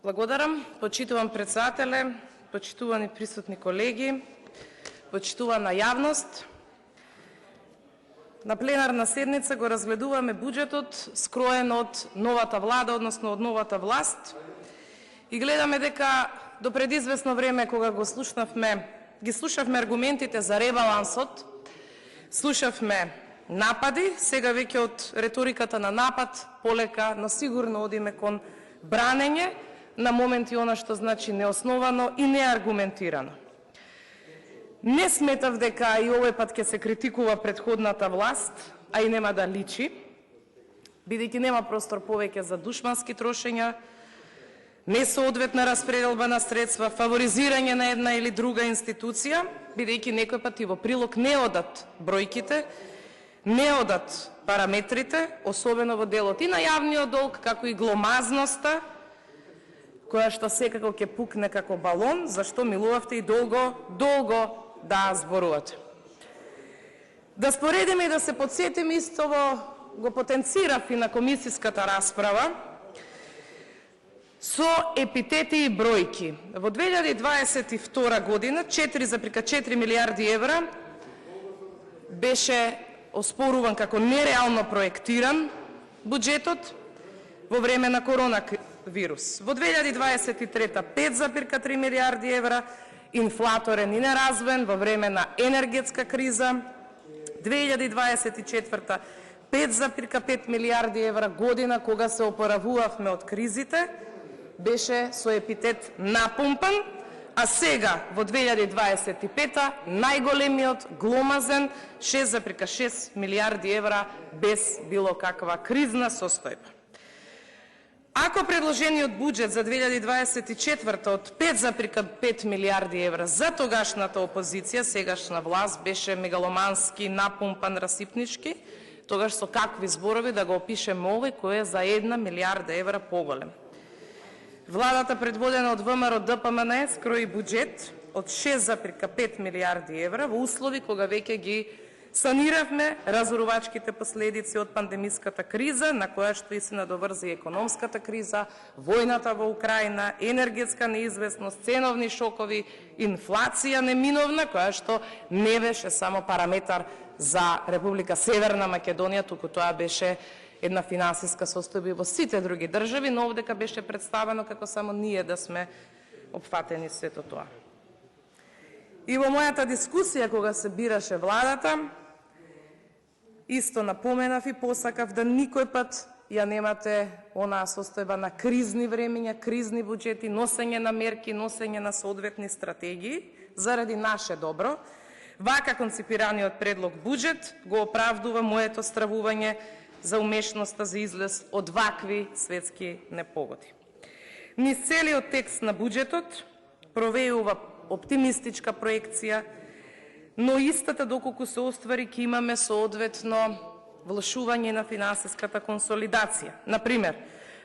Благодарам, почитувам председателе, почитувани присутни колеги, почитувана јавност. На пленарна седница го разгледуваме буџетот скроен од новата влада, односно од новата власт, и гледаме дека до пред известно време кога ги слушавме аргументите за ребалансот, слушавме напади, сега веќе од реториката на напад полека, но сигурно одиме кон бранење, на моменти она што значи неосновано и неаргументирано. Не сметав дека и овој пат ќе се критикува претходната власт, а и нема да личи, бидејќи нема простор повеќе за душмански трошења, несоодветна распределба на средства, фаворизирање на една или друга институција, бидејќи некој пат и во прилог не одат бројките, не одат параметрите, особено во делот и на јавниот долг, како и гломазноста, која што секако ќе пукне како балон, зашто милувавте и долго да зборувате. Да споредиме и да се подсетиме, истово го потенцирав и на комисиската расправа, со епитети и бројки. Во 2022 година 4,4 милиарди евра беше оспоруван како нереално проектиран буџетот во време на коронавирус. Во 2023 5,3 милиарди евра, инфлаторен и неразвоен во време на енергетска криза. 2024 5,5 милиарди евра, година кога се опоравувавме од кризите, беше со епитет напумпан, а сега во 2025 најголемиот гломазен 6,6 милиарди евра без било каква кризна состојба. Ако предложениот буџет за 2024 од 5,5 милиарди евра за тогашната опозиција, сегашна власт, беше мегаломански, напумпан, расипнички, тогаш со какви зборови да го опишеме овој кој е за 1 милиарда евра поголем. Владата, предводена од ВМРО ДПМН, скрои буџет од 6,5 милиарди евра во услови кога веќе ги саниравме разорувачките последици од пандемиската криза, на која што и се надоврзи економската криза, војната во Украина, енергетска неизвестност, ценовни шокови, инфлација неминовна, која што не беше само параметар за Република Северна Македонија, туку тоа беше една финансиска состојба во сите други држави, но овдека беше представено како само ние да сме опфатени сето тоа. И во мојата дискусија, кога се бираше владата, исто напоменав и посакав да никој пат ја немате онаа состојба на кризни времења, кризни буџети, носење на мерки, носење на соодветни стратегии, заради наше добро. Вака конципираниот предлог буџет го оправдува моето стравување за умешноста за излез од вакви светски непогоди. Низ целиот текст на буџетот провеува оптимистичка проекција, но истата доколку се оствари ќе имаме соодветно влошување на финансиската консолидација. Например,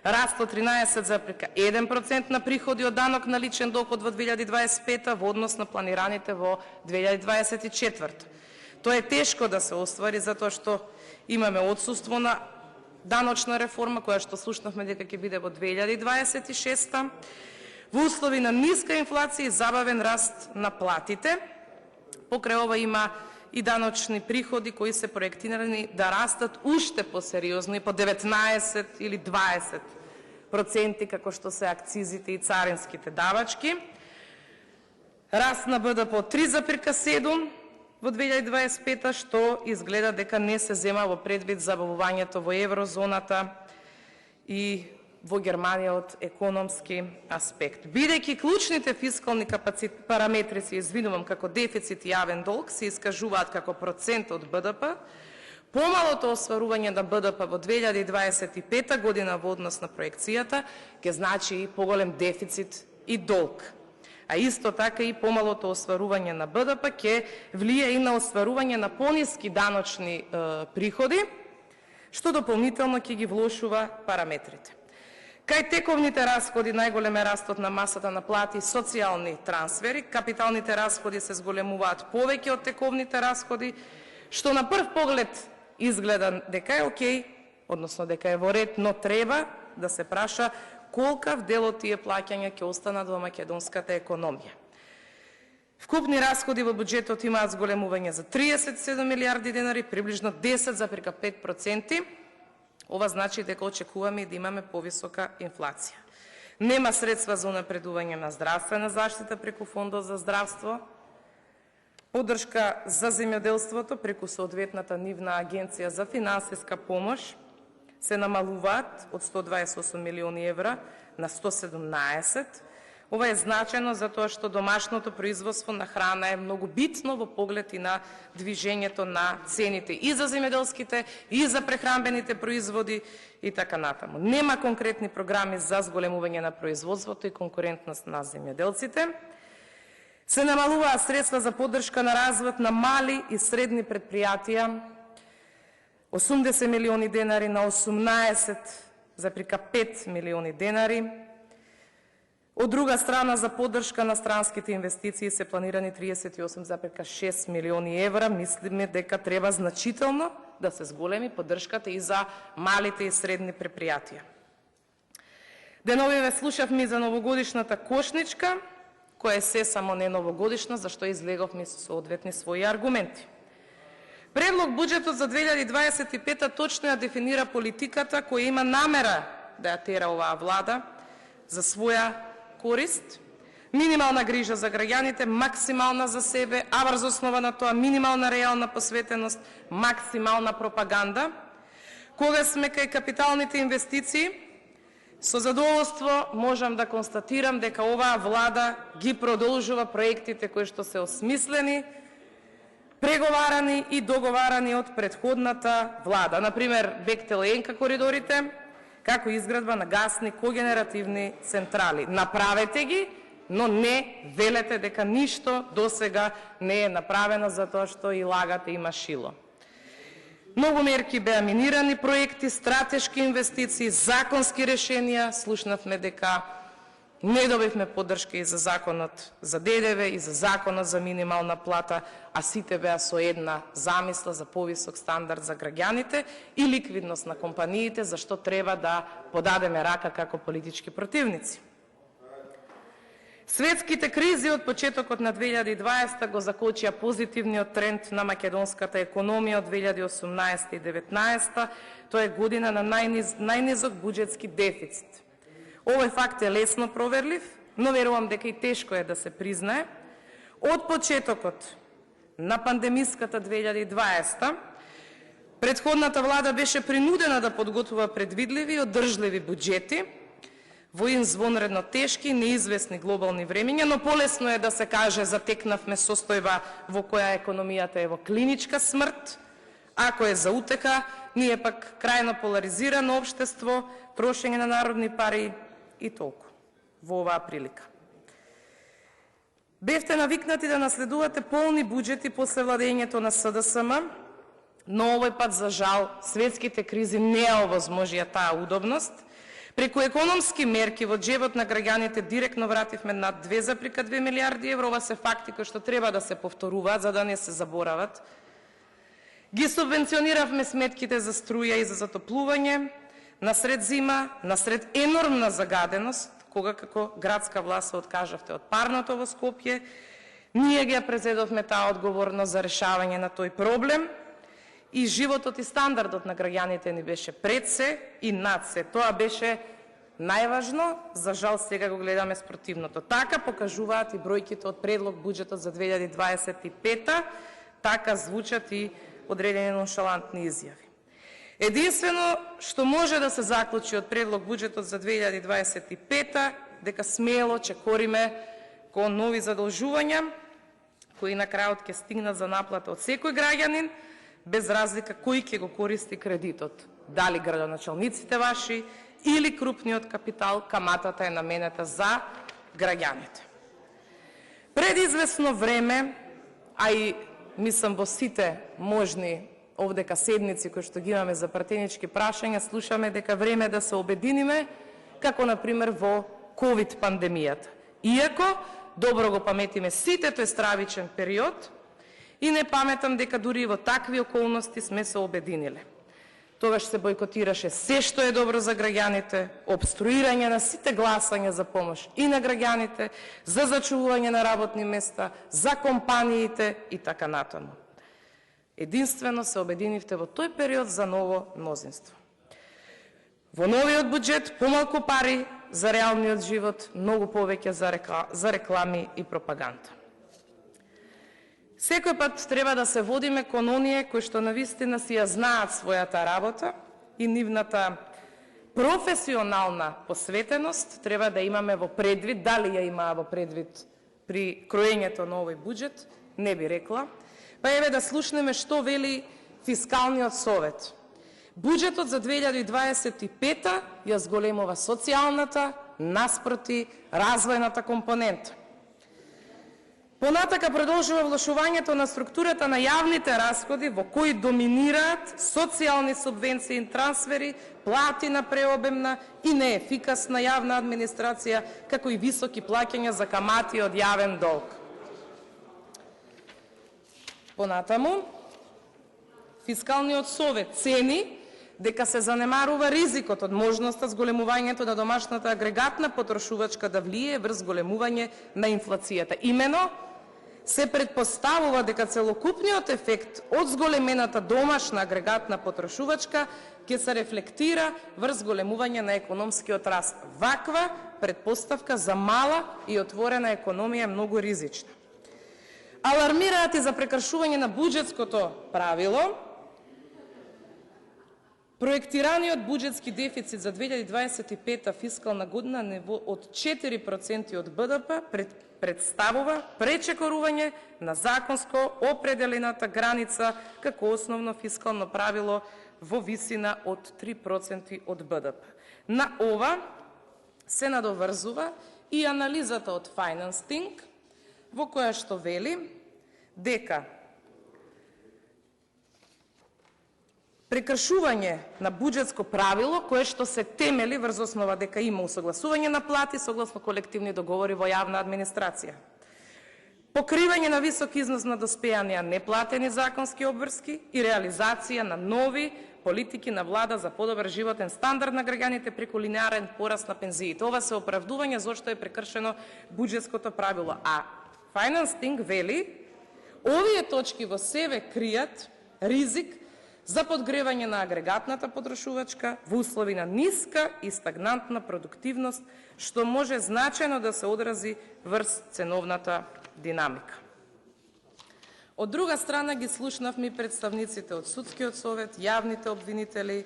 раст од 13,1% на приходи од данок на личен доход во 2025 во однос на планираните во 2024. Тоа е тешко да се оствари затоа што имаме отсуство на даночна реформа, која што слушнавме дека ќе биде во 2026. Во услови на ниска инфлација и забавен раст на платите, покрај ова има и даночни приходи кои се проектирани да растат уште посериозно и по 19 или 20%, како што се акцизите и царинските давачки. Раст на БДП од 3,7 во 2025, што изгледа дека не се зема во предвид забавувањето во еврозоната и во Германија од економски аспект. Бидејќи клучните фискални параметри, се извинувам, како дефицит и јавен долг, се искажуваат како процент од БДП, помалото остварување на БДП во 2025 година во однос на проекцијата ќе значи и поголем дефицит и долг. А исто така и помалото остварување на БДП ќе влие и на остварување на пониски даночни приходи, што дополнително ќе ги влошува параметрите. Кај тековните расходи најголем е растот на масата на плати и социјални трансфери, капиталните расходи се зголемуваат повеќе од тековните расходи, што на прв поглед изгледа дека е окей, односно дека е во ред, но треба да се праша колкав дел од тие плаќања ќе останат во македонската економија. Вкупни расходи во буџетот имаат зголемување за 37 милиарди денари, приближно 10,5%. Ова значи дека очекуваме да имаме повисока инфлација. Нема средства за унапредување на здравствена заштита преку Фондот за здравство, поддршка за земјоделството преку соодветната нивна агенција за финансиска помош се намалуваат од 128 милиони евра на 117. Ова е значајно затоа што домашното производство на храна е многу битно во поглед и на движењето на цените и за земјоделските, и за прехранбените производи и така натаму. Нема конкретни програми за зголемување на производството и конкурентност на земјоделците. Се намалуваат средства за поддршка на развојот на мали и средни предпријатија, 80 милиони денари на 18,5 милиони денари. Од друга страна, за поддршка на странските инвестиции се планирани 38,6 милиони евра. Мислиме дека треба значително да се зголеми поддршката и за малите и средни предпријатија. Деновиве слушавме за новогодишната кошничка, која е се само не новогодишна, зашто излеговме со соодветни своји аргументи. Предлог буџетот за 2025 точно ја дефинира политиката која има намера да ја тера оваа влада за своја корист, минимална грижа за граѓаните, максимална за себе, а врз основа на тоа минимална реална посветеност, максимална пропаганда. Кога сме кај капиталните инвестиции, со задоволство можам да констатирам дека оваа влада ги продолжува проектите кои што се осмислени, преговарани и договарани од претходната влада. Например, Бехтел Енка коридорите, како изградба на гасни когенеративни централи. Направете ги, но не велете дека ништо досега не е направено затоа што и лагате има шило. Многу мерки беа минирани проекти, стратешки инвестиции, законски решенија. Слушнавме дека не добивме поддршка и за законот за ДДВ и за законот за минимална плата, а сите беа со една замисла за повисок стандард за граѓаните и ликвидност на компаниите, зашто треба да подадеме рака како политички противници. Светските кризи од почетокот на 2020 го закочија позитивниот тренд на македонската економија од 2018 и 2019. Тоа е година на најнизок буџетски дефицит. Овој факт е лесно проверлив, но верувам дека и тешко е да се признае. Од почетокот на пандемиската 2020, претходната влада беше принудена да подготвува предвидливи и одржливи буџети во извонредно тешки и неизвестни глобални времења, но полесно е да се каже затекнавме состојба во која економијата е во клиничка смрт, ако е за утеха, ние пак крајно поларизирано општество, трошење на народни пари и толку во оваа прилика. Бевте навикнати да наследувате полни буџети после владењето на СДСМ, но овој пат, за жал, светските кризи не ја овозможија таа удобност. Преку економски мерки во джебот на граѓаните директно вративме над 2,2 милиарди евро. Ова се факти кои што треба да се повторуваат за да не се заборават. Ги субвенциониравме сметките за струја и за затоплување, насред зима, насред енормна загаденост, кога како градска власт се откажавте од парното во Скопје, ние ги презедовме таа одговорност за решавање на тој проблем и животот и стандардот на граѓаните ни беше пред се и над се. Тоа беше најважно, за жал сега го гледаме спротивното. Така покажуваат и бројките од предлог буџетот за 2025, така звучат и одредени ноншалантни изјави. Единствено што може да се заклучи од предлог буџетот за 2025 дека смело чекориме кон нови задолжувања кои на крајот ќе стигнат за наплата од секој граѓанин, без разлика кој ќе го користи кредитот. Дали градоначалниците ваши или крупниот капитал, каматата е наменета за граѓаните. Пред известно време, а и мислам во сите можни овдека седници кои што ги имаме за пратенички прашања, слушаме дека време да се обединиме, како например во ковид пандемијата. Иако добро го паметиме сите тој стравичен период и не паметам дека дури во такви околности сме се обединиле. Тогаш се бойкотираше се што е добро за граѓаните, обструирање на сите гласања за помош и на граѓаните, за зачувување на работни места, за компаниите и така натаму. Единствено се обединивте во тој период за ново мнозинство. Во новиот буџет помалку пари за реалниот живот, многу повеќе за реклами и пропаганда. Секој пат треба да се водиме кон оние кои што навистина си ја знаат својата работа и нивната професионална посветеност треба да имаме во предвид, дали ја имаа во предвид при кроењето на овој буџет, не би рекла. Па еве да слушнеме што вели Фискалниот совет. Буџетот за 2025 ја зголемува социјалната наспроти развојната компонента. Понатака продолжува влошувањето на структурата на јавните расходи во кои доминираат социјални субвенции и трансфери, плати на преобемна и неефикасна јавна администрација, како и високи плаќања за камати од јавен долг. Понатаму, Фискалниот совет цени дека се занемарува ризикот од можноста зголемувањето на домашната агрегатна потрошувачка да влие врз зголемување на инфлацијата. Имено, се предпоставува дека целокупниот ефект од зголемената домашна агрегатна потрошувачка ќе се рефлектира врз зголемување на економскиот раст. Ваква предпоставка за мала и отворена економија е многу ризична. Алармираат и за прекршување на буџетското правило. Проектираниот буџетски дефицит за 2025 фискална година на ниво од 4% од БДП представува пречекорување на законско определената граница како основно фискално правило во висина од 3% од БДП. На ова се надоврзува и анализата од Financing, во која што вели дека прекршување на буџетско правило, кое што се темели врз основа дека има усогласување на плати согласно колективни договори во јавна администрација, покривање на висок износ на доспејани неплатени законски обврски и реализација на нови политики на влада за подобар животен стандард на граѓаните преку линеарен пораст на пензиите. Ова се оправдување зошто е прекршено буџетското правило. А Financing вели, овие точки во себе кријат ризик за подгревање на агрегатната потрошувачка во услови на ниска и стагнантна продуктивност, што може значајно да се одрази врз ценовната динамика. Од друга страна ги слушнавме представниците од Судскиот совет, јавните обвинители,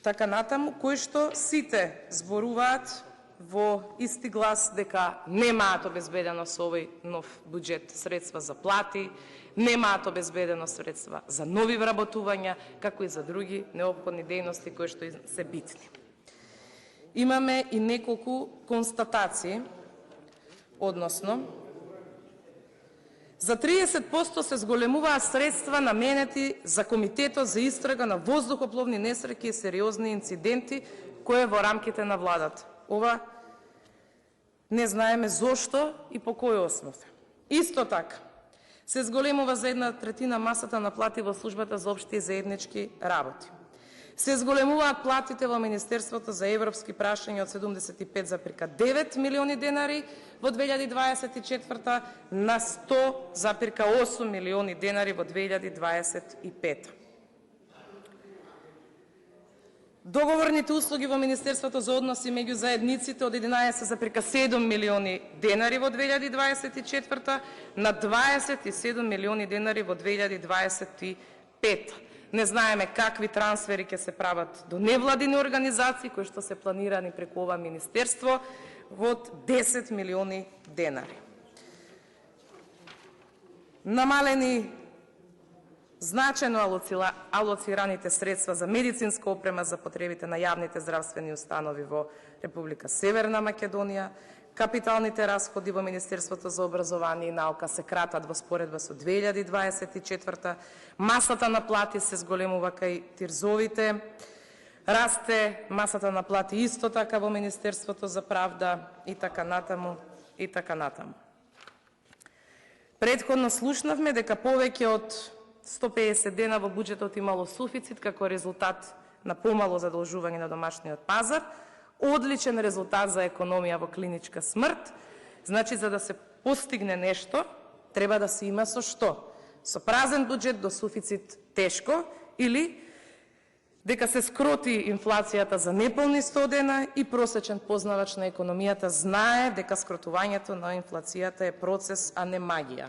така натаму, кои што сите зборуваат во исти глас дека немаат обезбедено со овој нов буџет средства за плати, немаат обезбедено средства за нови вработувања, како и за други неопходни дејности кои што се битни. Имаме и неколку констатации, односно, за 30% се зголемуваат средства наменети за Комитетот за истрага на воздухопловни несреќи и сериозни инциденти, кои е во рамките на владата. Ова не знаеме зошто и по кој основ. Исто така, се зголемува за 1/3 масата на плати во службата за општи и заеднички работи. Се зголемуваат платите во Министерството за европски прашања од 75,9 милиони денари во 2024 на 100,8 милиони денари во 2025. Договорните услуги во Министерството за односи меѓу заедниците од 11,7 милиони денари во 2024 на 27 милиони денари во 2025. Не знаеме какви трансфери ќе се прават до невладини организации кои што се планирани преку ова министерство во 10 милиони денари. Намалени значајно алоцираните средства за медицинска опрема за потребите на јавните здравствени установи во Република Северна Македонија, капиталните расходи во Министерството за образование и наука се кратат во споредба со 2024, масата на плати се зголемува кај тирзовите, расте масата на плати исто така во Министерството за правда и така натаму, и така натаму. Претходно слушнавме дека повеќе од 150 дена во буџетот имало суфицит како резултат на помало задолжување на домашниот пазар, одличен резултат за економија во клиничка смрт. Значи, за да се постигне нешто, треба да се има со што? Со празен буџет до суфицит тешко, или дека се скроти инфлацијата за неполни 100 дена и просечен познавач на економијата знае дека скротувањето на инфлацијата е процес, а не магија.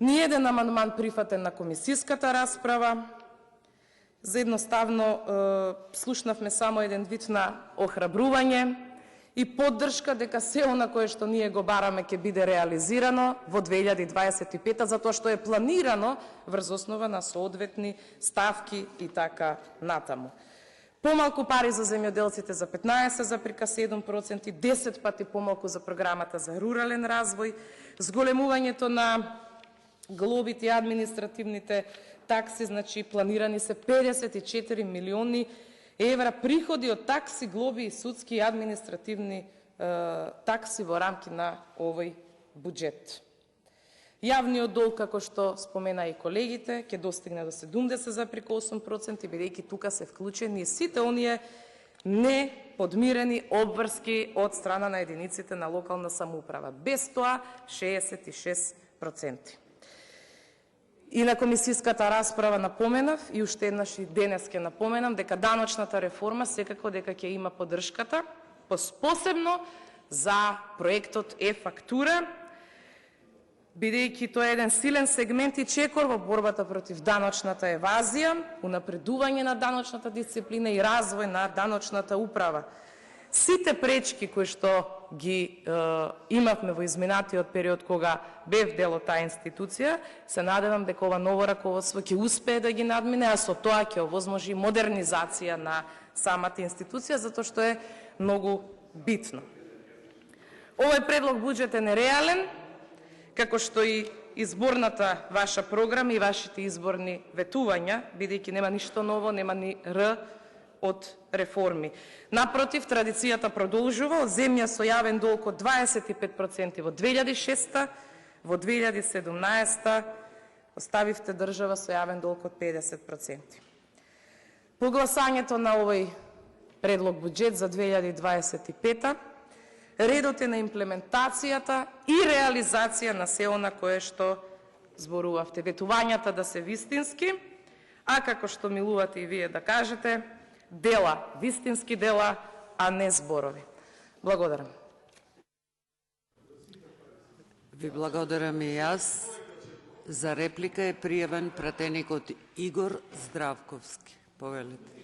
Ниеден амандман прифатен на комисиската расправа. За едноставно слушнавме само еден вид на охрабрување и поддршка дека се она кое што ние го бараме ќе биде реализирано во 2025, затоа што е планирано врз основа на соодветни ставки и така натаму. Помалку пари за земјоделците за 15,7%, 10 пати помалку за програмата за рурален развој, зголемувањето на глобите и административните такси, значи планирани се 54 милиони евра приходи од такси, глоби и судски и административни такси во рамки на овој буџет. Јавниот долг, како што спомена и колегите, ќе достигне до 70,8%, бидејќи тука се вклучени сите оние неподмирени обврски од страна на единиците на локална самоуправа. Без тоа 66%. И на комисиската расправа напоменав, и уште еднаш и денес ќе напоменам, дека даночната реформа секако дека ќе има поддршката, посебно за проектот Е-фактура, бидејќи тоа е еден силен сегмент и чекор во борбата против даночната евазија, унапредување на даночната дисциплина и развој на даночната управа. Сите пречки кои што ги имавме во изминатиот период кога бев дел од таа институција, се надевам дека ова ново раководство ќе успее да ги надмине, а со тоа ќе овозможи модернизација на самата институција, затоа што е многу битно. Овој предлог буџет е нереален, како што и изборната ваша програма и вашите изборни ветувања, бидејќи нема ништо ново, нема ни Р од реформи. Напротив, традицијата продолжува, од земја со јавен долг од 25% во 2006, во 2017 оставивте држава со јавен долг од 50%. По гласањето на овој предлог буџет за 2025, редот е на имплементацијата и реализација на се она кое што зборувавте. Ветувањата да се вистински, а како што милувате и вие да кажете, дела, вистински дела, а не зборови. Благодарам. Ви благодарам и јас. За реплика е пријавен пратеникот Игор Здравковски. Повелете.